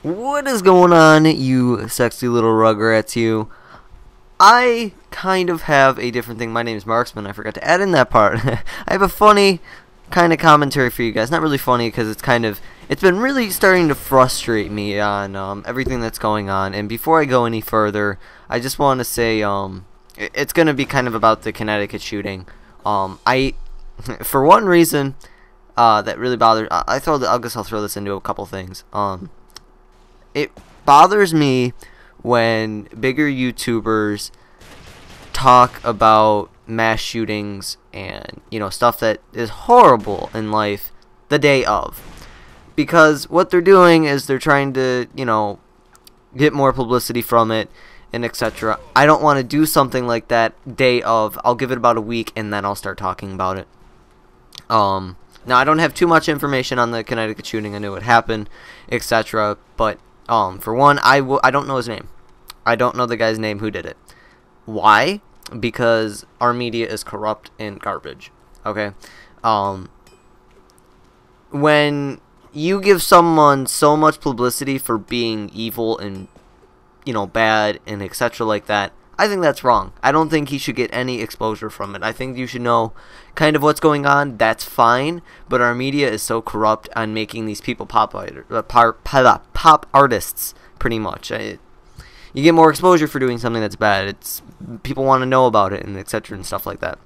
What is going on, you sexy little rugrats, you? I kind of have a different thing. My name is Marksman. I forgot to add in that part. I have a funny kind of commentary for you guys. Not really funny because it's been really starting to frustrate me on everything that's going on. And before I go any further, I just want to say it's going to be kind of about the Connecticut shooting. For one reason that really bothers, I guess I'll throw this into a couple things. It bothers me when bigger YouTubers talk about mass shootings and, stuff that is horrible in life the day of. Because what they're doing is they're trying to, get more publicity from it and etc. I don't want to do something like that day of. I'll give it about a week and then I'll start talking about it. Now, I don't have too much information on the Connecticut shooting. I knew it happened, etc. But for one, I don't know his name. I don't know the guy's name who did it. Why? Because our media is corrupt and garbage. Okay? When you give someone so much publicity for being evil and, bad and etc. like that, I think that's wrong. I don't think he should get any exposure from it. I think you should know kind of what's going on. That's fine. But our media is so corrupt on making these people pop artists, pretty much. You get more exposure for doing something that's bad. People want to know about it and etc. and stuff like that.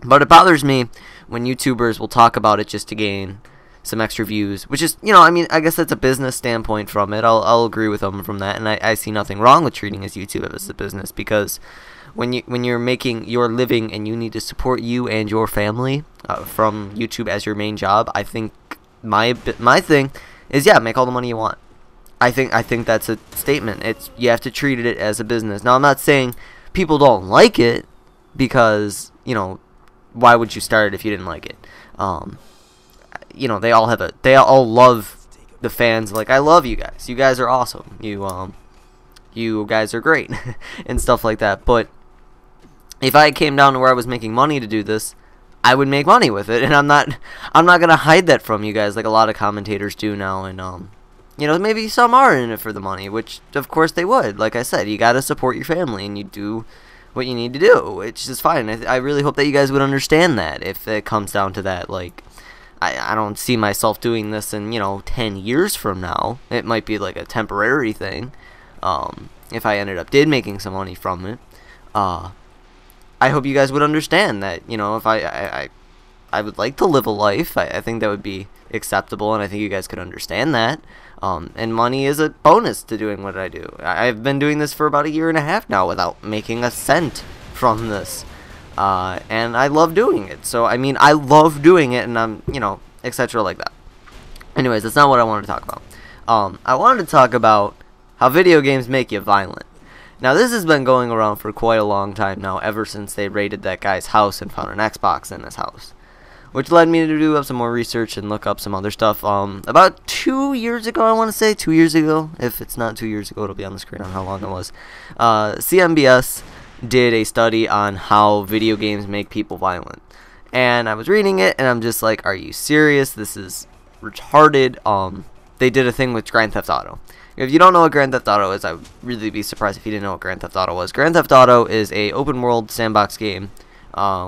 But it bothers me when YouTubers will talk about it just to gain some extra views, which is, I guess that's a business standpoint from it. I'll agree with them from that, and I see nothing wrong with treating his YouTube as a business, because when you're making your living and you need to support you and your family from YouTube as your main job, I think my thing is, make all the money you want. I think that's a statement. You have to treat it as a business. Now, I'm not saying people don't like it, because why would you start it if you didn't like it? They all love the fans. Like, I love you guys. You guys are awesome. You guys are great and stuff like that. But if I came down to where I was making money to do this, I would make money with it, and I'm not gonna hide that from you guys like a lot of commentators do now. And maybe some are in it for the money, which of course they would. Like I said, you gotta support your family, and you do what you need to do, which is fine. I really hope that you guys would understand that if it comes down to that. Like, I don't see myself doing this in, 10 years from now. It might be like a temporary thing, if I did making some money from it. I hope you guys would understand that, if I would like to live a life, I think that would be acceptable, and I think you guys could understand that. And money is a bonus to doing what I do. I've been doing this for about 1.5 years now without making a cent from this. And I love doing it. So, I love doing it, and I'm, etc. like that. Anyways, that's not what I wanted to talk about. I wanted to talk about how video games make you violent. Now, this has been going around for quite a long time now, ever since they raided that guy's house and found an Xbox in his house. Which led me to do up some more research and look up some other stuff. About 2 years ago, I want to say, 2 years ago. If it's not 2 years ago, it'll be on the screen on how long it was. CMBS did a study on how video games make people violent, and I was reading it, and I'm just like, are you serious? This is retarded. They did a thing with Grand Theft Auto. If you don't know what Grand Theft Auto is, I would really be surprised if you didn't know what Grand Theft Auto was. Grand Theft Auto is a open world sandbox game,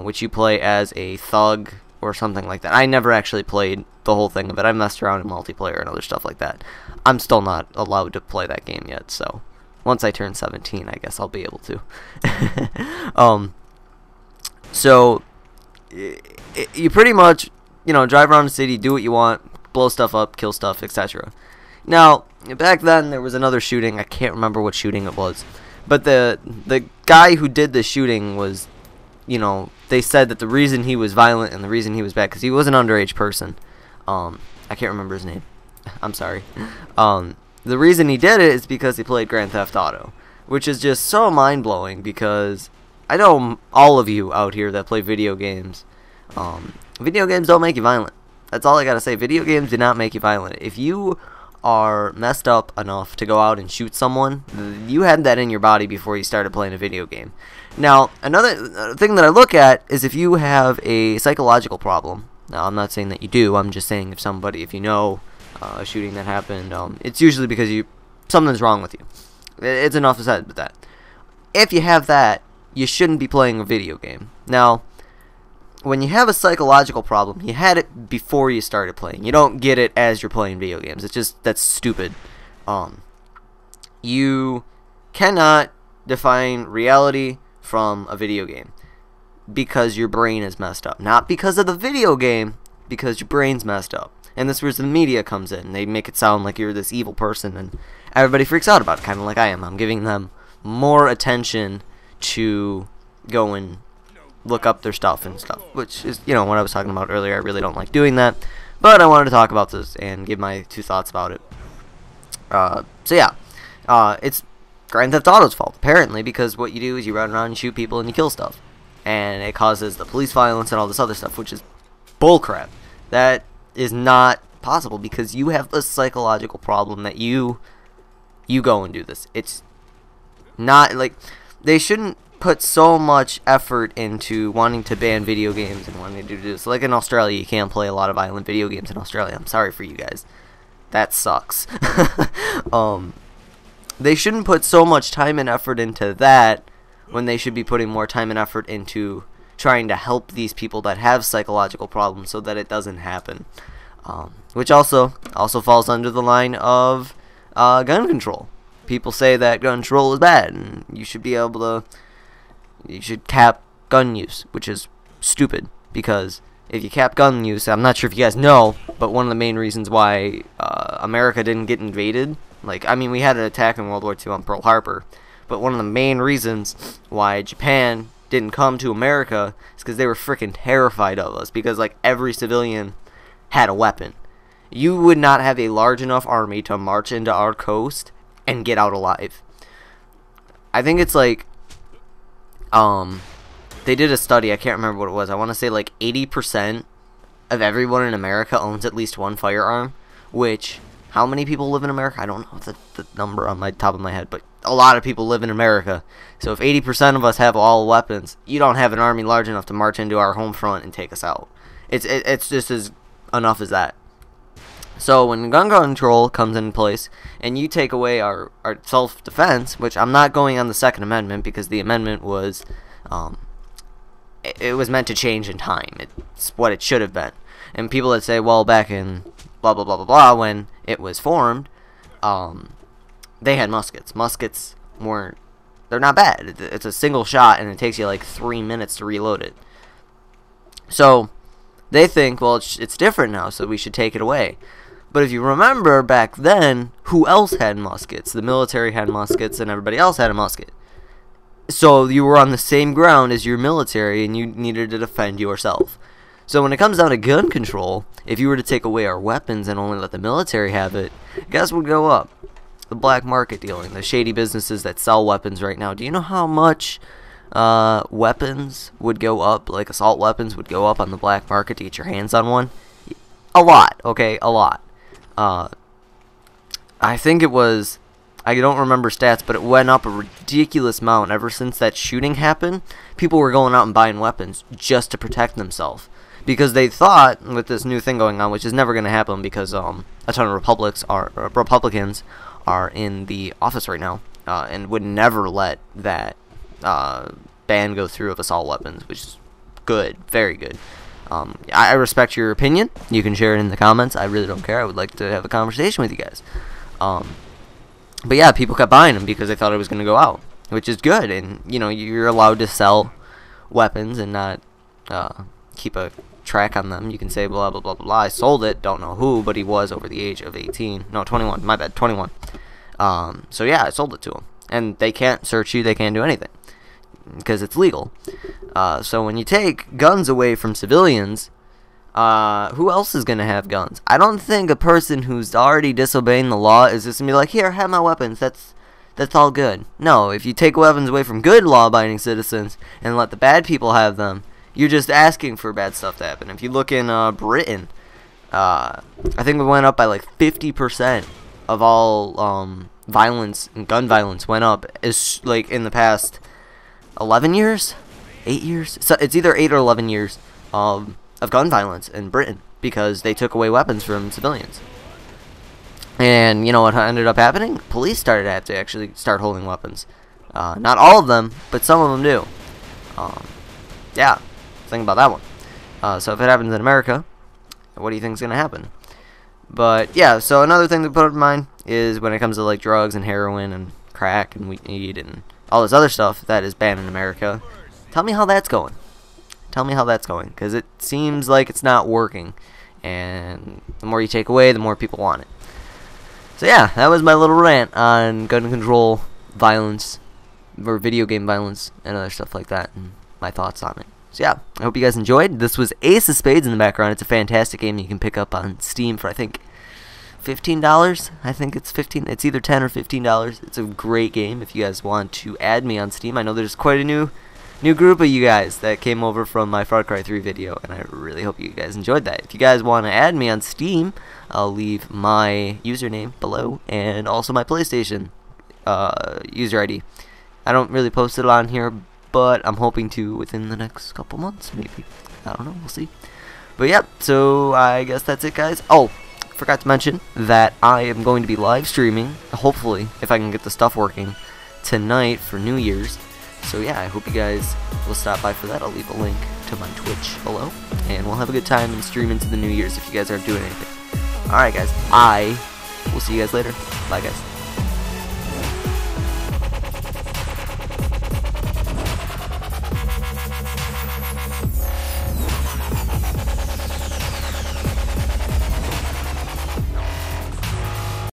which you play as a thug or something like that. I never actually played the whole thing of it. I messed around in multiplayer and other stuff like that. I'm still not allowed to play that game yet, so once I turn 17, I guess I'll be able to. So you pretty much, drive around the city, do what you want, blow stuff up, kill stuff, etc. Now, back then there was another shooting. I can't remember what shooting it was, but the guy who did the shooting was, they said that the reason he was violent and the reason he was bad, because he was an underage person. I can't remember his name. I'm sorry. The reason he did it is because he played Grand Theft Auto, which is just so mind-blowing, because I know all of you out here that play video games. Video games don't make you violent. That's all I gotta say. Video games do not make you violent. If you are messed up enough to go out and shoot someone, you had that in your body before you started playing a video game. Now, another thing that I look at is if you have a psychological problem. Now, I'm not saying that you do. I'm just saying if you know a shooting that happened, it's usually because you something's wrong with you. It's enough said with that. If you have that, you shouldn't be playing a video game. Now, when you have a psychological problem, you had it before you started playing. You don't get it as you're playing video games. It's just, that's stupid. You cannot define reality from a video game because your brain is messed up. Not because of the video game, because your brain's messed up. And this is where the media comes in. They make it sound like you're this evil person, and everybody freaks out about it, kind of like I am. I'm giving them more attention to go and look up their stuff and stuff, which is, you know, what I was talking about earlier. I really don't like doing that, but I wanted to talk about this and give my 2 thoughts about it. So yeah, it's Grand Theft Auto's fault, apparently, because what you do is you run around and shoot people and you kill stuff, and it causes the police violence and all this other stuff, which is bullcrap. That is not possible because you have a psychological problem that you go and do this. It's not like they shouldn't put so much effort into wanting to ban video games and wanting to do this. Like in Australia, you can't play a lot of violent video games in Australia. I'm sorry for you guys. That sucks. They shouldn't put so much time and effort into that when they should be putting more time and effort into trying to help these people that have psychological problems so that it doesn't happen. Which also falls under the line of gun control. People say that gun control is bad and you should be able to, you should cap gun use, which is stupid, because if you cap gun use, I'm not sure if you guys know, but one of the main reasons why America didn't get invaded, like, I mean, we had an attack in World War II on Pearl Harbor, but one of the main reasons why Japan didn't come to America is because they were freaking terrified of us, because like every civilian had a weapon. You would not have a large enough army to march into our coast and get out alive. I think it's like they did a study, I can't remember what it was. I want to say like 80% of everyone in America owns at least one firearm, which, how many people live in America? I don't know the number on my top of my head, but a lot of people live in America. So if 80% of us have all weapons, you don't have an army large enough to march into our home front and take us out. It's just as enough as that. So when gun control comes in place and you take away our self-defense, which I'm not going on the Second Amendment because the amendment was it was meant to change in time. It's what it should have been. And people that say, well, back in blah blah blah blah blah when it was formed, they had muskets. Muskets weren't, they're not bad. It's a single shot and it takes you like 3 minutes to reload it. So they think, well, it's different now, so we should take it away. But if you remember back then, who else had muskets? The military had muskets and everybody else had a musket. So you were on the same ground as your military and you needed to defend yourself. So when it comes down to gun control, if you were to take away our weapons and only let the military have it, guess what would go up? The black market dealing, the shady businesses that sell weapons right now. Do you know how much weapons would go up, like assault weapons would go up on the black market to get your hands on one? A lot, okay, a lot. I think it was, I don't remember stats, but it went up a ridiculous amount ever since that shooting happened. People were going out and buying weapons just to protect themselves, because they thought with this new thing going on, which is never going to happen because a ton of Republicans are in the office right now, and would never let that ban go through of assault weapons, which is good, very good. I respect your opinion. You can share it in the comments. I really don't care. I would like to have a conversation with you guys. But yeah, people kept buying them because they thought it was going to go out, which is good. And, you know, you're allowed to sell weapons and not keep a track on them. You can say blah, blah, blah, blah. I sold it. Don't know who, but he was over the age of 18. No, 21. My bad, 21. So yeah, I sold it to him. And they can't search you. They can't do anything because it's legal. So when you take guns away from civilians, who else is going to have guns? I don't think a person who's already disobeying the law is just going to be like, here, have my weapons, that's all good. No, if you take weapons away from good law-abiding citizens and let the bad people have them, you're just asking for bad stuff to happen. If you look in Britain, I think it went up by like 50% of all violence and gun violence went up is like in the past 11 years? 8 years? So it's either 8 or 11 years of gun violence in Britain because they took away weapons from civilians. And you know what ended up happening? Police started to have to actually start holding weapons. Not all of them, but some of them do. Yeah, think about that one. So if it happens in America, what do you think is going to happen? But yeah, so another thing to put in mind is when it comes to like drugs and heroin and crack and weed and all this other stuff that is banned in America. Tell me how that's going. Tell me how that's going, because it seems like it's not working. And the more you take away, the more people want it. So yeah, that was my little rant on gun control, violence, or video game violence, and other stuff like that, and my thoughts on it. So yeah, I hope you guys enjoyed. This was Ace of Spades in the background. It's a fantastic game you can pick up on Steam for, I think, $15. I think it's 15. It's either $10 or $15. It's a great game if you guys want to add me on Steam. I know there's quite a new group of you guys that came over from my Far Cry 3 video, and I really hope you guys enjoyed that. If you guys want to add me on Steam, I'll leave my username below and also my PlayStation user ID. I don't really post it on here, but I'm hoping to within the next couple months, maybe. I don't know, we'll see. But yeah, so I guess that's it, guys. Oh, forgot to mention that I am going to be live streaming, hopefully, if I can get the stuff working, tonight for New Year's. So yeah, I hope you guys will stop by for that. I'll leave a link to my Twitch below, and we'll have a good time and stream into the New Year's if you guys aren't doing anything. Alright guys, I will see you guys later. Bye guys.